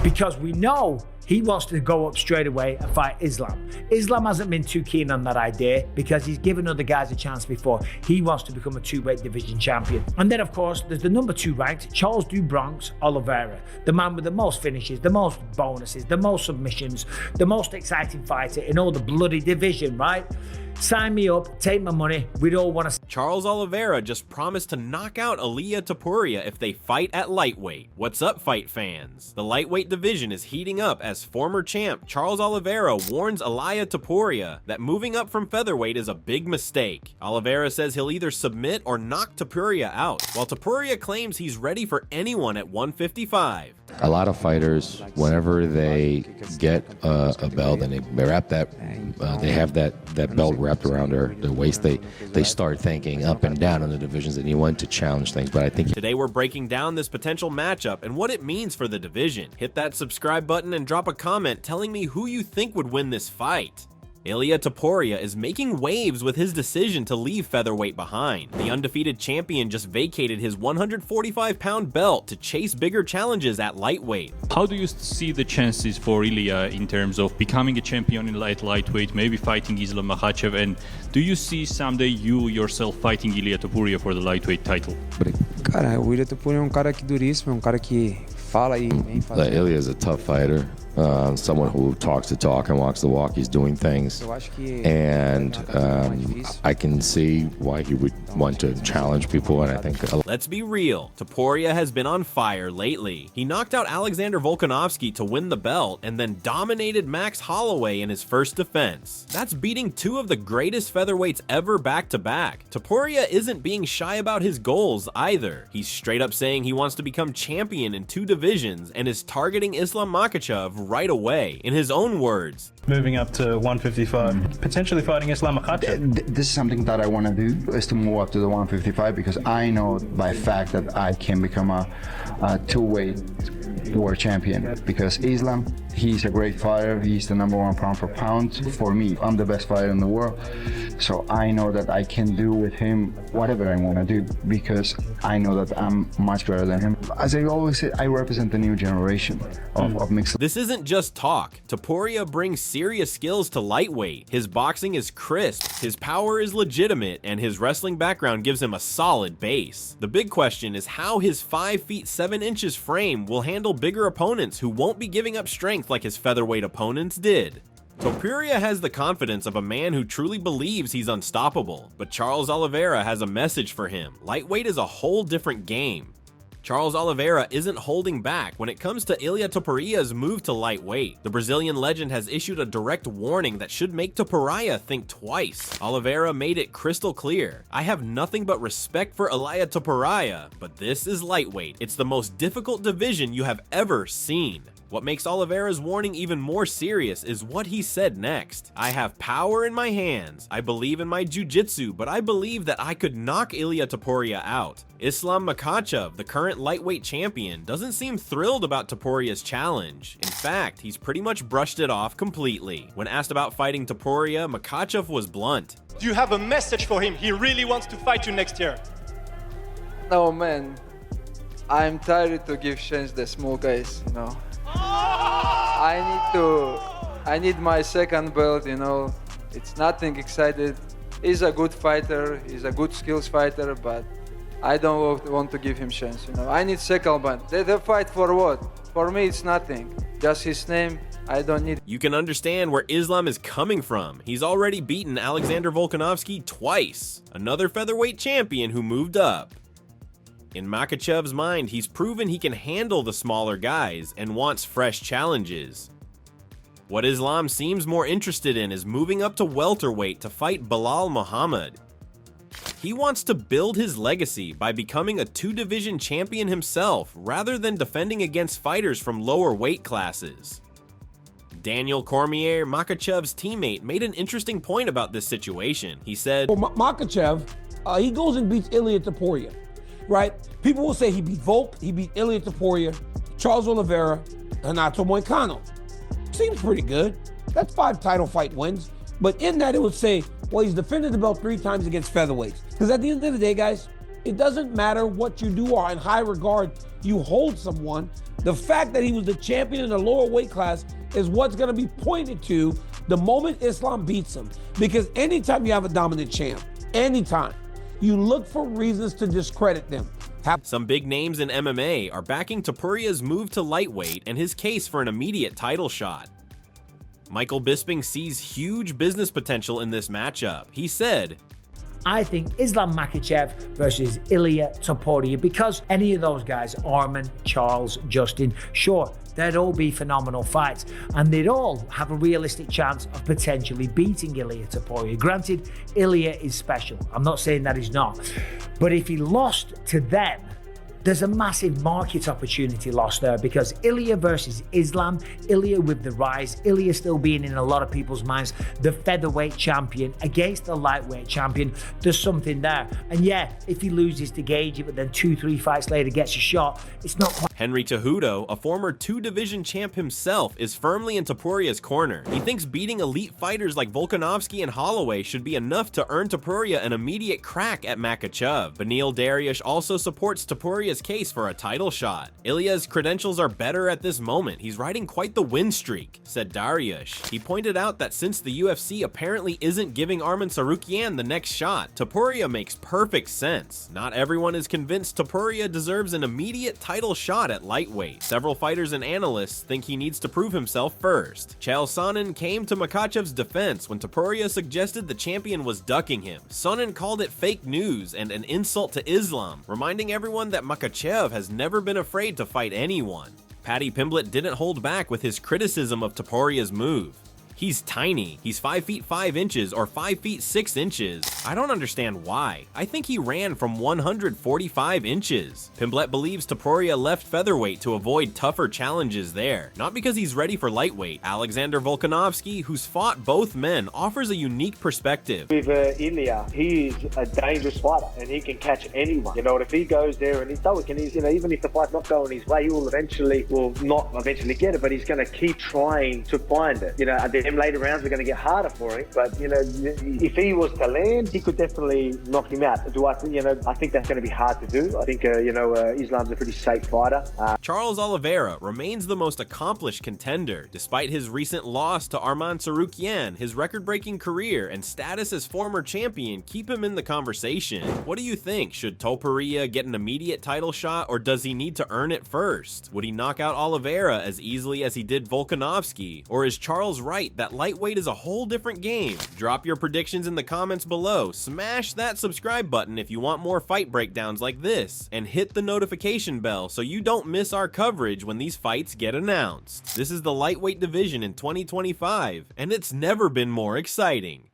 because we know he wants to go up straight away and fight Islam. Islam hasn't been too keen on that idea because he's given other guys a chance before. He wants to become a 2-weight division champion. And then, of course, there's the number 2 ranked Charles Oliveira, the man with the most finishes, the most bonuses, the most submissions, the most exciting fighter in all the bloody division, right? Sign me up, take my money, we'd all want to. Charles Oliveira just promised to knock out Ilia Topuria if they fight at lightweight. What's up, fight fans? The lightweight division is heating up as former champ Charles Oliveira warns Ilia Topuria that moving up from featherweight is a big mistake. Oliveira says he'll either submit or knock Topuria out, while Topuria claims he's ready for anyone at 155. A lot of fighters, whenever they get a belt and they wrap that, they have that belt wrapped around their waist, they start thinking up and down in the divisions and you want to challenge things. But I think today we're breaking down this potential matchup and what it means for the division. Hit that subscribe button and drop a comment telling me who you think would win this fight. Ilia Topuria is making waves with his decision to leave featherweight behind. The undefeated champion just vacated his 145-pound belt to chase bigger challenges at lightweight. How do you see the chances for Ilia in terms of becoming a champion in lightweight, maybe fighting Islam Makhachev, and do you see someday you yourself fighting Ilia Topuria for the lightweight title? Cara, o Ilia Topuria é cara que duríssimo, cara que fala e vem fazer. Ilia is a tough fighter. Someone who talks the talk and walks the walk. He's doing things, and I can see why he would want to challenge people. And I think, let's be real, Topuria has been on fire lately. He knocked out Alexander Volkanovski to win the belt and then dominated Max Holloway in his first defense. That's beating 2 of the greatest featherweights ever back-to-back. Topuria isn't being shy about his goals either. He's straight up saying he wants to become champion in 2 divisions and is targeting Islam Makhachev right away. In his own words, moving up to 155, potentially fighting Islam Makhachev. This is something that I want to do, is to move up to the 155, because I know by fact that I can become a 2-weight world champion. Because Islam, he's a great fighter. He's the #1 pound for pound. For me, I'm the best fighter in the world. So I know that I can do with him whatever I want to do, because I know that I'm much better than him. As I always say, I represent the new generation of mixed. This isn't just talk. Topuria brings serious skills to lightweight. His boxing is crisp, his power is legitimate, and his wrestling background gives him a solid base. The big question is how his 5 feet 7 inches frame will handle bigger opponents who won't be giving up strength like his featherweight opponents did. Topuria has the confidence of a man who truly believes he's unstoppable, but Charles Oliveira has a message for him. Lightweight is a whole different game. Charles Oliveira isn't holding back when it comes to Ilia Topuria's move to lightweight. The Brazilian legend has issued a direct warning that should make Topuria think twice. Oliveira made it crystal clear. I have nothing but respect for Ilia Topuria, but this is lightweight. It's the most difficult division you have ever seen. What makes Oliveira's warning even more serious is what he said next. I have power in my hands. I believe in my jiu-jitsu, but I believe that I could knock Ilia Topuria out. Islam Makhachev, the current lightweight champion, doesn't seem thrilled about Topuria's challenge. In fact, he's pretty much brushed it off completely. When asked about fighting Topuria, Makhachev was blunt. Do you have a message for him? He really wants to fight you next year. No, man. I'm tired to give chance the small guys, you know. I need my second belt, you know. It's nothing excited. He's a good fighter, he's a good skills fighter, but I don't want to give him chance, you know. I need second belt. They fight for what? For me, it's nothing. Just his name. I don't need. You can understand where Islam is coming from. He's already beaten Alexander Volkanovski twice, another featherweight champion who moved up. In Makhachev's mind, he's proven he can handle the smaller guys and wants fresh challenges. What Islam seems more interested in is moving up to welterweight to fight Belal Muhammad. He wants to build his legacy by becoming a 2-division champion himself rather than defending against fighters from lower weight classes. Daniel Cormier, Makhachev's teammate, made an interesting point about this situation. He said, well, Makhachev, he goes and beats Ilia Topuria. Right? People will say he beat Volk, he beat Ilia Topuria, Charles Oliveira, and Renato Moicano. Seems pretty good. That's 5 title fight wins. But in that, it would say, well, he's defended the belt 3 times against featherweights. Because at the end of the day, guys, it doesn't matter what you do or in high regard you hold someone, The fact that he was the champion in the lower weight class is what's going to be pointed to the moment Islam beats him. Because anytime you have a dominant champ, anytime, you look for reasons to discredit them. Some big names in MMA are backing Topuria's move to lightweight and his case for an immediate title shot. Michael Bisping sees huge business potential in this matchup. He said, I think Islam Makhachev versus Ilia Topuria, because any of those guys, Arman, Charles, Justin, sure, they'd all be phenomenal fights and they'd all have a realistic chance of potentially beating Ilia Topuria. Granted, Ilia is special. I'm not saying that he's not. But if he lost to them, there's a massive market opportunity lost there, because Ilia versus Islam, Ilia with the rise, Ilia still being in a lot of people's minds the featherweight champion against the lightweight champion, there's something there. And yeah, if he loses to Gage, but then 2-3 fights later gets a shot, it's not quite. Henry Cejudo, a former 2-division champ himself, is firmly in Topuria's corner. He thinks beating elite fighters like Volkanovski and Holloway should be enough to earn Topuria an immediate crack at Makhachev. Beneil Dariush also supports Topuria's case for a title shot. Ilia's credentials are better at this moment. He's riding quite the win streak, said Dariush. He pointed out that since the UFC apparently isn't giving Arman Tsarukyan the next shot, Topuria makes perfect sense. Not everyone is convinced Topuria deserves an immediate title shot at lightweight. Several fighters and analysts think he needs to prove himself first. Chael Sonnen came to Makhachev's defense when Topuria suggested the champion was ducking him. Sonnen called it fake news and an insult to Islam, reminding everyone that Makhachev has never been afraid to fight anyone. Paddy Pimblett didn't hold back with his criticism of Topuria's move. He's tiny. He's 5 feet 5 inches or 5 feet 6 inches. I don't understand why. I think he ran from 145 inches. Pimblett believes Topuria left featherweight to avoid tougher challenges there, not because he's ready for lightweight. Alexander Volkanovski, who's fought both men, offers a unique perspective. With Ilia, he's a dangerous fighter and he can catch anyone. You know, if he goes there and he's stoic and he's, you know, even if the fight's not going his way, he will not eventually get it, but he's going to keep trying to find it. You know, them later rounds are going to get harder for him, but you know, if he was to land, he could definitely knock him out. I think that's going to be hard to do. I think Islam's a pretty safe fighter. Charles Oliveira remains the most accomplished contender. Despite his recent loss to Arman Tsarukyan, his record-breaking career and status as former champion keep him in the conversation. What do you think? Should Topuria get an immediate title shot, or does he need to earn it first? Would he knock out Oliveira as easily as he did Volkanovski, or is Charles right that lightweight is a whole different game? Drop your predictions in the comments below, smash that subscribe button if you want more fight breakdowns like this, and hit the notification bell so you don't miss our coverage when these fights get announced. This is the lightweight division in 2025, and it's never been more exciting.